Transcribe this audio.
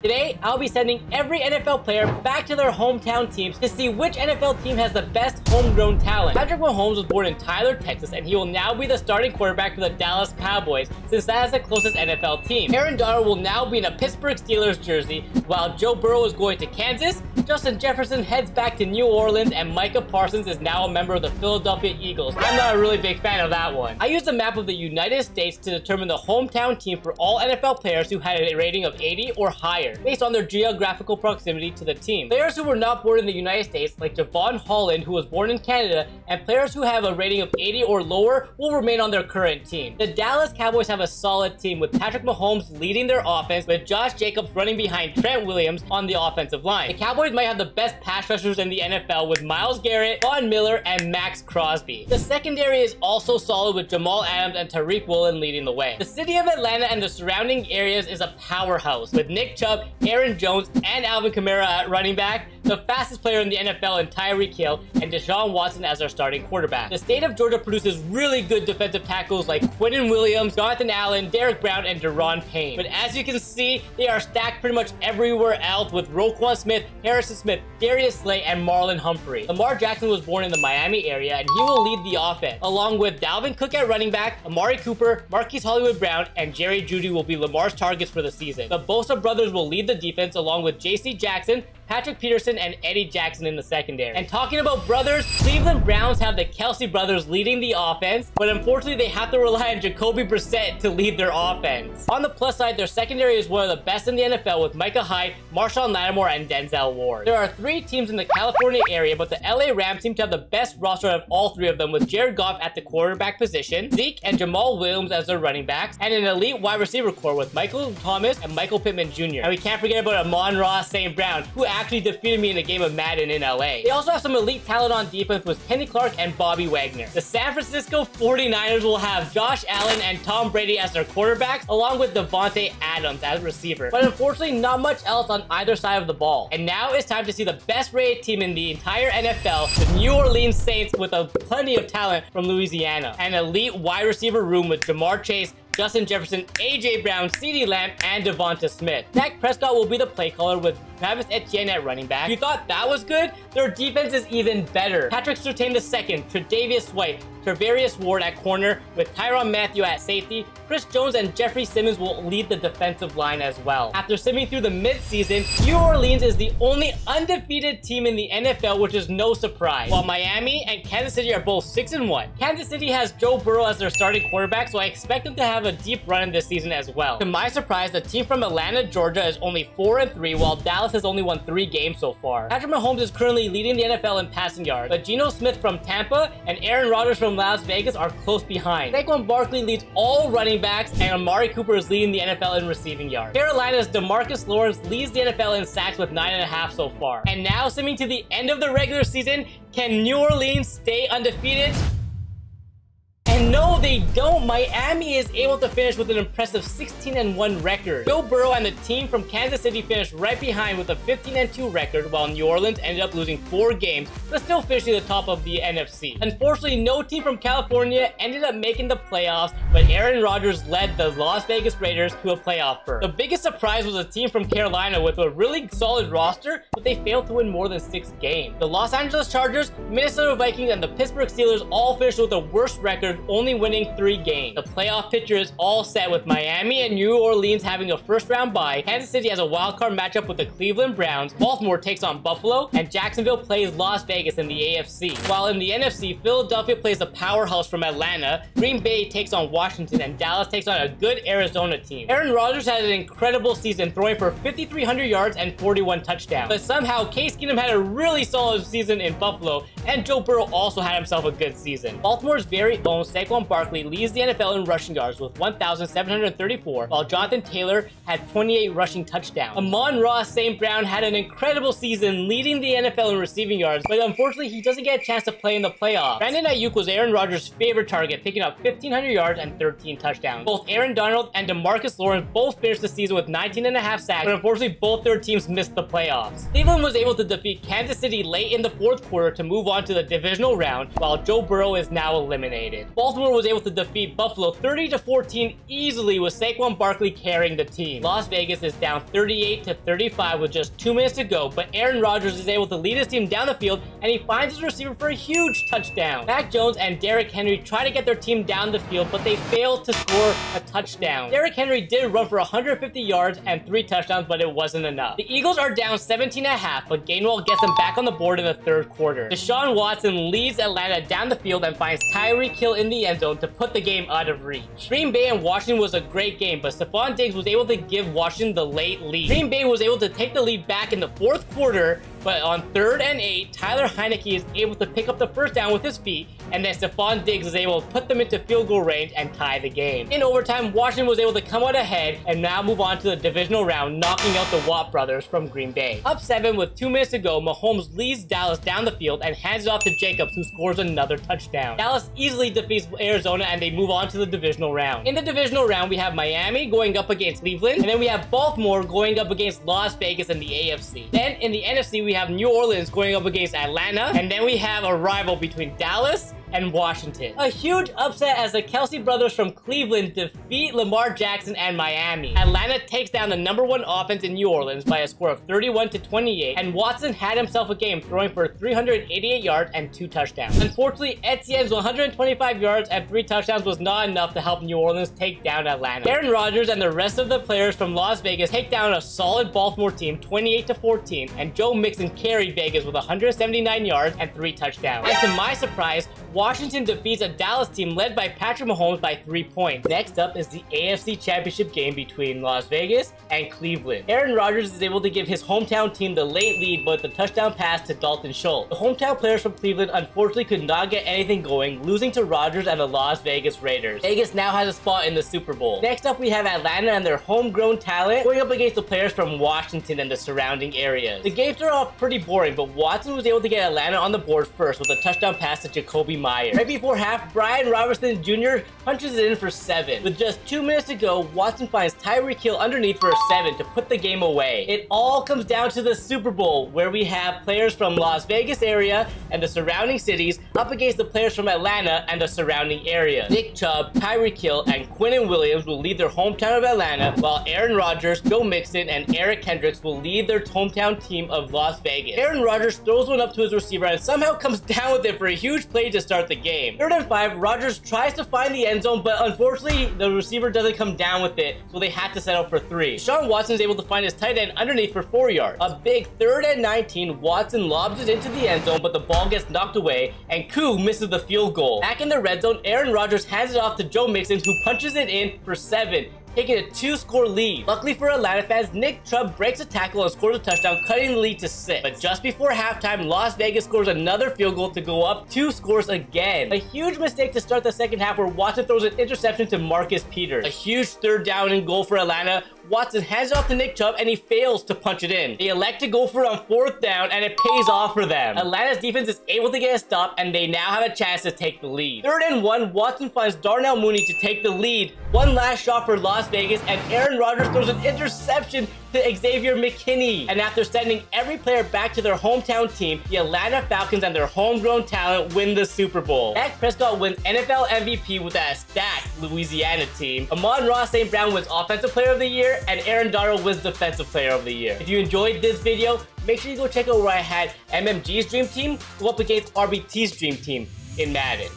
Today, I'll be sending every NFL player back to their hometown teams to see which NFL team has the best homegrown talent. Patrick Mahomes was born in Tyler, Texas, and he will now be the starting quarterback for the Dallas Cowboys, since that is the closest NFL team. Aaron Donald will now be in a Pittsburgh Steelers jersey, while Joe Burrow is going to Kansas, Justin Jefferson heads back to New Orleans, and Micah Parsons is now a member of the Philadelphia Eagles. I'm not a really big fan of that one. I used a map of the United States to determine the hometown team for all NFL players who had a rating of 80 or higher, based on their geographical proximity to the team. Players who were not born in the United States, like Javon Holland, who was born in Canada, and players who have a rating of 80 or lower will remain on their current team. The Dallas Cowboys have a solid team, with Patrick Mahomes leading their offense, with Josh Jacobs running behind Trent Williams on the offensive line. The Cowboys might have the best pass rushers in the NFL, with Myles Garrett, Von Miller, and Max Crosby. The secondary is also solid, with Jamal Adams and Tariq Woolen leading the way. The city of Atlanta and the surrounding areas is a powerhouse, with Nick Chubb, Aaron Jones, and Alvin Kamara at running back, the fastest player in the NFL in Tyreek Hill, and Deshaun Watson as our starting quarterback. The state of Georgia produces really good defensive tackles like Quinnen Williams, Jonathan Allen, Derek Brown, and Deron Payne. But as you can see, they are stacked pretty much everywhere else, with Roquan Smith, Harrison Smith, Darius Slay, and Marlon Humphrey. Lamar Jackson was born in the Miami area, and he will lead the offense, along with Dalvin Cook at running back, Amari Cooper, Marquise Hollywood Brown, and Jerry Jeudy will be Lamar's targets for the season. The Bosa brothers will lead the defense, along with J.C. Jackson, Patrick Peterson, and Eddie Jackson in the secondary. And talking about brothers, Cleveland Browns have the Kelsey brothers leading the offense, but unfortunately they have to rely on Jacoby Brissett to lead their offense. On the plus side, their secondary is one of the best in the NFL, with Micah Hyde, Marshawn Lattimore, and Denzel Ward. There are 3 teams in the California area, but the LA Rams seem to have the best roster of all 3 of them, with Jared Goff at the quarterback position, Zeke and Jamal Williams as their running backs, and an elite wide receiver core with Michael Thomas and Michael Pittman Jr. And we can't forget about Amon-Ra St. Brown, who actually defeated me in a game of Madden in LA. They also have some elite talent on defense, with Kenny Clark and Bobby Wagner. The San Francisco 49ers will have Josh Allen and Tom Brady as their quarterbacks, along with Devontae Adams as receiver. But unfortunately, not much else on either side of the ball. And now it's time to see the best rated team in the entire NFL, the New Orleans Saints, with plenty of talent from Louisiana. An elite wide receiver room with Jamar Chase, Justin Jefferson, A.J. Brown, CeeDee Lamb, and Devonta Smith. Dak Prescott will be the play caller, with Travis Etienne at running back. You thought that was good? Their defense is even better. Patrick Surtain II, Tre'Davious White, Tarvarius Ward at corner, with Tyrann Mathieu at safety. Chris Jones and Jeffrey Simmons will lead the defensive line as well. After simming through the midseason, New Orleans is the only undefeated team in the NFL, which is no surprise. While Miami and Kansas City are both 6-1. Kansas City has Joe Burrow as their starting quarterback, so I expect them to have a deep run in this season as well. To my surprise, the team from Atlanta, Georgia is only 4-3, while Dallas has only won 3 games so far. Patrick Mahomes is currently leading the NFL in passing yards, but Geno Smith from Tampa and Aaron Rodgers from Las Vegas are close behind. Saquon Barkley leads all running backs, and Amari Cooper is leading the NFL in receiving yards. Carolina's DeMarcus Lawrence leads the NFL in sacks with 9.5 so far. And now, simming to the end of the regular season, can New Orleans stay undefeated? And no, they don't. Miami is able to finish with an impressive 16-1 record. Joe Burrow and the team from Kansas City finished right behind with a 15-2 record, while New Orleans ended up losing 4 games, but still finishing the top of the NFC. Unfortunately, no team from California ended up making the playoffs, but Aaron Rodgers led the Las Vegas Raiders to a playoff berth. The biggest surprise was a team from Carolina with a really solid roster, but they failed to win more than 6 games. The Los Angeles Chargers, Minnesota Vikings, and the Pittsburgh Steelers all finished with the worst record, only winning 3 games. The playoff picture is all set, with Miami and New Orleans having a first-round bye. Kansas City has a wildcard matchup with the Cleveland Browns. Baltimore takes on Buffalo, and Jacksonville plays Las Vegas in the AFC. While in the NFC, Philadelphia plays the powerhouse from Atlanta, Green Bay takes on Washington, and Dallas takes on a good Arizona team. Aaron Rodgers had an incredible season, throwing for 5,300 yards and 41 touchdowns. But somehow, Case Keenum had a really solid season in Buffalo, and Joe Burrow also had himself a good season. Baltimore's very own Saquon Barkley leads the NFL in rushing yards with 1,734, while Jonathan Taylor had 28 rushing touchdowns. Amon-Ra St. Brown had an incredible season, leading the NFL in receiving yards, but unfortunately he doesn't get a chance to play in the playoffs. Brandon Ayuk was Aaron Rodgers' favorite target, picking up 1,500 yards and 13 touchdowns. Both Aaron Donald and DeMarcus Lawrence both finished the season with 19.5 sacks, but unfortunately both their teams missed the playoffs. Cleveland was able to defeat Kansas City late in the 4th quarter to move on to the divisional round, while Joe Burrow is now eliminated. Baltimore was able to defeat Buffalo 30-14 easily with Saquon Barkley carrying the team. Las Vegas is down 38-35 with just 2 minutes to go, but Aaron Rodgers is able to lead his team down the field, and he finds his receiver for a huge touchdown. Mac Jones and Derrick Henry try to get their team down the field, but they fail to score a touchdown. Derrick Henry did run for 150 yards and 3 touchdowns, but it wasn't enough. The Eagles are down 17.5, but Gainwell gets them back on the board in the third quarter. Deshaun Watson leads Atlanta down the field and finds Tyreek Hill in the end zone to put the game out of reach. Green Bay and Washington was a great game, but Stephon Diggs was able to give Washington the late lead. Green Bay was able to take the lead back in the fourth quarter, but on 3rd and 8, Tyler Heineke is able to pick up the first down with his feet, and then Stephon Diggs is able to put them into field goal range and tie the game. In overtime, Washington was able to come out ahead and now move on to the divisional round, knocking out the Watt brothers from Green Bay. Up 7 with 2 minutes to go, Mahomes leads Dallas down the field and hands it off to Jacobs, who scores another touchdown. Dallas easily defeats Arizona, and they move on to the divisional round. In the divisional round, we have Miami going up against Cleveland, and then we have Baltimore going up against Las Vegas in the AFC. Then in the NFC, we have New Orleans going up against Atlanta, and then we have a rival between Dallas and Washington. A huge upset as the Kelsey brothers from Cleveland defeat Lamar Jackson and Miami. Atlanta takes down the #1 offense in New Orleans by a score of 31-28, and Watson had himself a game, throwing for 388 yards and 2 touchdowns. Unfortunately, Etienne's 125 yards and 3 touchdowns was not enough to help New Orleans take down Atlanta. Aaron Rodgers and the rest of the players from Las Vegas take down a solid Baltimore team 28-14, and Joe Mixon carried Vegas with 179 yards and 3 touchdowns. And to my surprise, Washington defeats a Dallas team led by Patrick Mahomes by 3 points. Next up is the AFC Championship game between Las Vegas and Cleveland. Aaron Rodgers is able to give his hometown team the late lead with the touchdown pass to Dalton Schultz. The hometown players from Cleveland unfortunately could not get anything going, losing to Rodgers and the Las Vegas Raiders. Vegas now has a spot in the Super Bowl. Next up, we have Atlanta and their homegrown talent going up against the players from Washington and the surrounding areas. The games are all pretty boring, but Watson was able to get Atlanta on the board first with a touchdown pass to Jacoby Myers. Right before half, Brian Robertson Jr. punches it in for 7. With just 2 minutes to go, Watson finds Tyreek Hill underneath for a 7 to put the game away. It all comes down to the Super Bowl, where we have players from Las Vegas area and the surrounding cities up against the players from Atlanta and the surrounding area. Nick Chubb, Tyreek Hill, and Quinnen Williams will lead their hometown of Atlanta, while Aaron Rodgers, Joe Mixon, and Eric Kendricks will lead their hometown team of Las Vegas. Aaron Rodgers throws one up to his receiver and somehow comes down with it for a huge play to start the game. 3rd and 5, Rodgers tries to find the end zone, but unfortunately, the receiver doesn't come down with it, so they had to settle for 3. Deshaun Watson is able to find his tight end underneath for 4 yards. A big 3rd and 19, Watson lobs it into the end zone, but the ball gets knocked away, and Koo misses the field goal. Back in the red zone, Aaron Rodgers hands it off to Joe Mixon, who punches it in for 7. Taking a 2-score lead. Luckily for Atlanta fans, Nick Chubb breaks a tackle and scores a touchdown, cutting the lead to 6. But just before halftime, Las Vegas scores another field goal to go up 2 scores again. A huge mistake to start the second half, where Watson throws an interception to Marcus Peters. A huge 3rd down and goal for Atlanta. Watson hands it off to Nick Chubb, and he fails to punch it in. They elect to go for it on 4th down, and it pays off for them. Atlanta's defense is able to get a stop, and they now have a chance to take the lead. 3rd and 1, Watson finds Darnell Mooney to take the lead. One last shot for Las Vegas, and Aaron Rodgers throws an interception to Xavier McKinney. And after sending every player back to their hometown team, the Atlanta Falcons and their homegrown talent win the Super Bowl. Dak Prescott wins NFL MVP with that stacked Louisiana team. Amon-Ra St. Brown wins Offensive Player of the Year, and Aaron Donald wins Defensive Player of the Year. If you enjoyed this video, make sure you go check out where I had MMG's Dream Team go up against RBT's Dream Team in Madden.